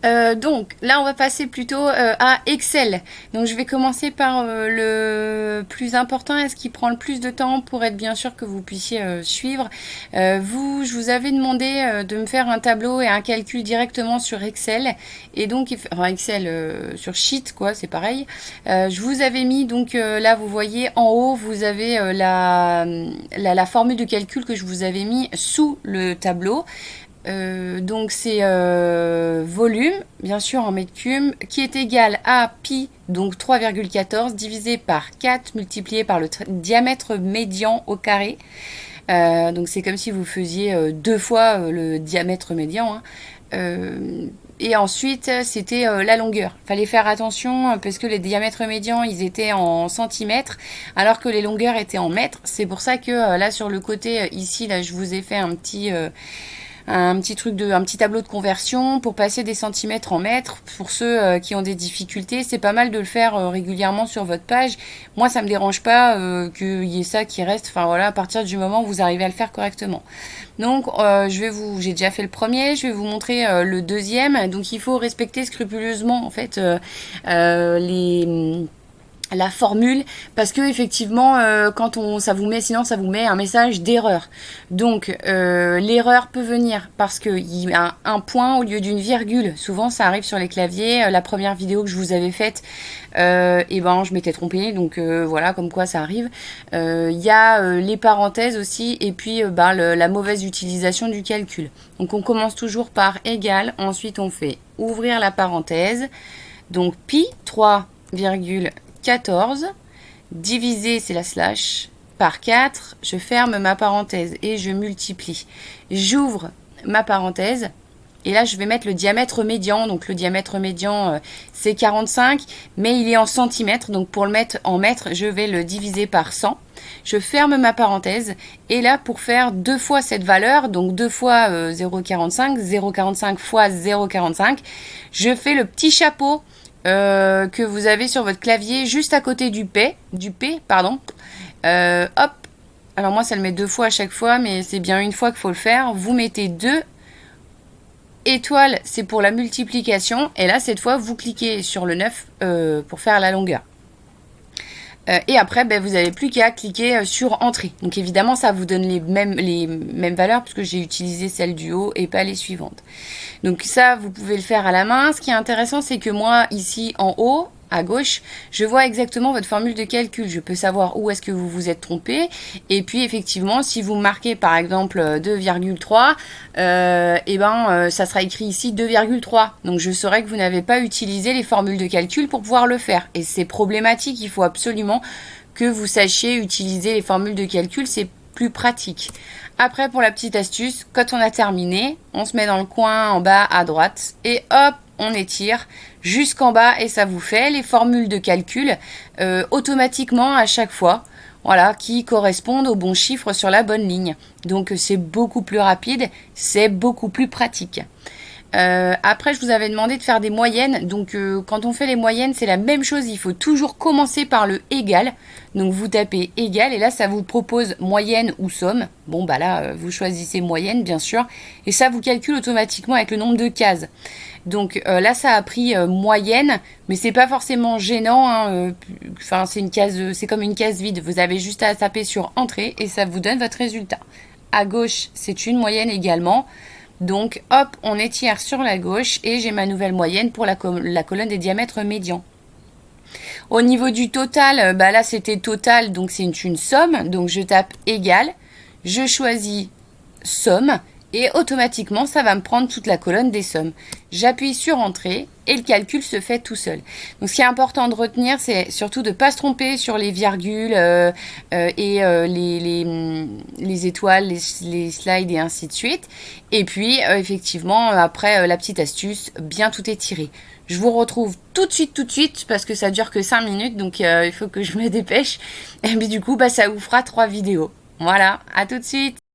Donc là, on va passer plutôt à Excel. Donc je vais commencer par le plus important et ce qui prend le plus de temps pour être bien sûr que vous puissiez suivre. Je vous avais demandé de me faire un tableau et un calcul directement sur Excel. Et donc, enfin Excel sur Sheet, quoi, c'est pareil. Je vous avais mis, donc là, vous voyez en haut, vous avez la formule de calcul que je vous avais mis sous le tableau. Donc c'est volume, bien sûr en mètres cubes, qui est égal à pi, donc 3,14, divisé par 4, multiplié par le diamètre médian au carré. Donc c'est comme si vous faisiez deux fois le diamètre médian. Hein. Et ensuite, c'était la longueur. Fallait faire attention parce que les diamètres médians, ils étaient en centimètres, alors que les longueurs étaient en mètres. C'est pour ça que là, sur le côté, ici, là, je vous ai fait un petit tableau de conversion pour passer des centimètres en mètres. Pour ceux qui ont des difficultés, c'est pas mal de le faire régulièrement sur votre page. Moi, ça me dérange pas qu'il y ait ça qui reste. Enfin voilà, à partir du moment où vous arrivez à le faire correctement. Donc, j'ai déjà fait le premier. Je vais vous montrer le deuxième. Donc, il faut respecter scrupuleusement en fait la formule parce que effectivement ça vous met un message d'erreur. Donc l'erreur peut venir parce qu'il y a un point au lieu d'une virgule. Souvent ça arrive sur les claviers. La première vidéo que je vous avais faite, je m'étais trompée, donc voilà, comme quoi ça arrive. Il y a les parenthèses aussi, et puis la mauvaise utilisation du calcul. Donc on commence toujours par égal, ensuite on fait ouvrir la parenthèse, donc pi 3,14 divisé, c'est la slash, par 4, je ferme ma parenthèse et je multiplie. J'ouvre ma parenthèse et là je vais mettre le diamètre médian. Donc le diamètre médian c'est 45, mais il est en centimètres, donc pour le mettre en mètres, je vais le diviser par 100. Je ferme ma parenthèse et là pour faire deux fois cette valeur, donc deux fois 0,45, 0,45 fois 0,45, je fais le petit chapeau que vous avez sur votre clavier juste à côté du P, pardon. Hop, alors moi ça le met deux fois à chaque fois, mais c'est bien une fois qu'il faut le faire. Vous mettez 2 étoiles, c'est pour la multiplication, et là cette fois vous cliquez sur le 9 pour faire la longueur. Et après, vous n'avez plus qu'à cliquer sur Entrée. Donc évidemment, ça vous donne les mêmes valeurs puisque j'ai utilisé celle du haut et pas les suivantes. Donc ça, vous pouvez le faire à la main. Ce qui est intéressant, c'est que moi, ici en haut, à gauche, je vois exactement votre formule de calcul. Je peux savoir où est-ce que vous vous êtes trompé. Et puis effectivement, si vous marquez par exemple 2,3, ça sera écrit ici 2,3. Donc je saurai que vous n'avez pas utilisé les formules de calcul pour pouvoir le faire. Et c'est problématique. Il faut absolument que vous sachiez utiliser les formules de calcul. C'est plus pratique. Après, pour la petite astuce, quand on a terminé, on se met dans le coin en bas à droite et hop, on étire jusqu'en bas et ça vous fait les formules de calcul automatiquement à chaque fois, voilà, qui correspondent au bon chiffre sur la bonne ligne. Donc c'est beaucoup plus rapide, c'est beaucoup plus pratique. Après, je vous avais demandé de faire des moyennes. Donc, quand on fait les moyennes, c'est la même chose. Il faut toujours commencer par le égal. Donc, vous tapez égal et là, ça vous propose moyenne ou somme. Bon, là, vous choisissez moyenne, bien sûr. Et ça vous calcule automatiquement avec le nombre de cases. Donc, là, ça a pris moyenne, mais c'est pas forcément gênant. Hein. C'est comme une case vide. Vous avez juste à taper sur Entrée et ça vous donne votre résultat. À gauche, c'est une moyenne également. Donc hop, on étire sur la gauche et j'ai ma nouvelle moyenne pour la colonne des diamètres médians. Au niveau du total, là c'était total, donc c'est une somme. Donc je tape égal, je choisis somme et automatiquement ça va me prendre toute la colonne des sommes. J'appuie sur Entrée et le calcul se fait tout seul. Donc ce qui est important de retenir, c'est surtout de ne pas se tromper sur les virgules et les étoiles, les slides et ainsi de suite. Et puis effectivement, après la petite astuce, bien tout étirer. Je vous retrouve tout de suite parce que ça dure que 5 minutes, donc il faut que je me dépêche. Et puis du coup, ça vous fera 3 vidéos. Voilà, à tout de suite.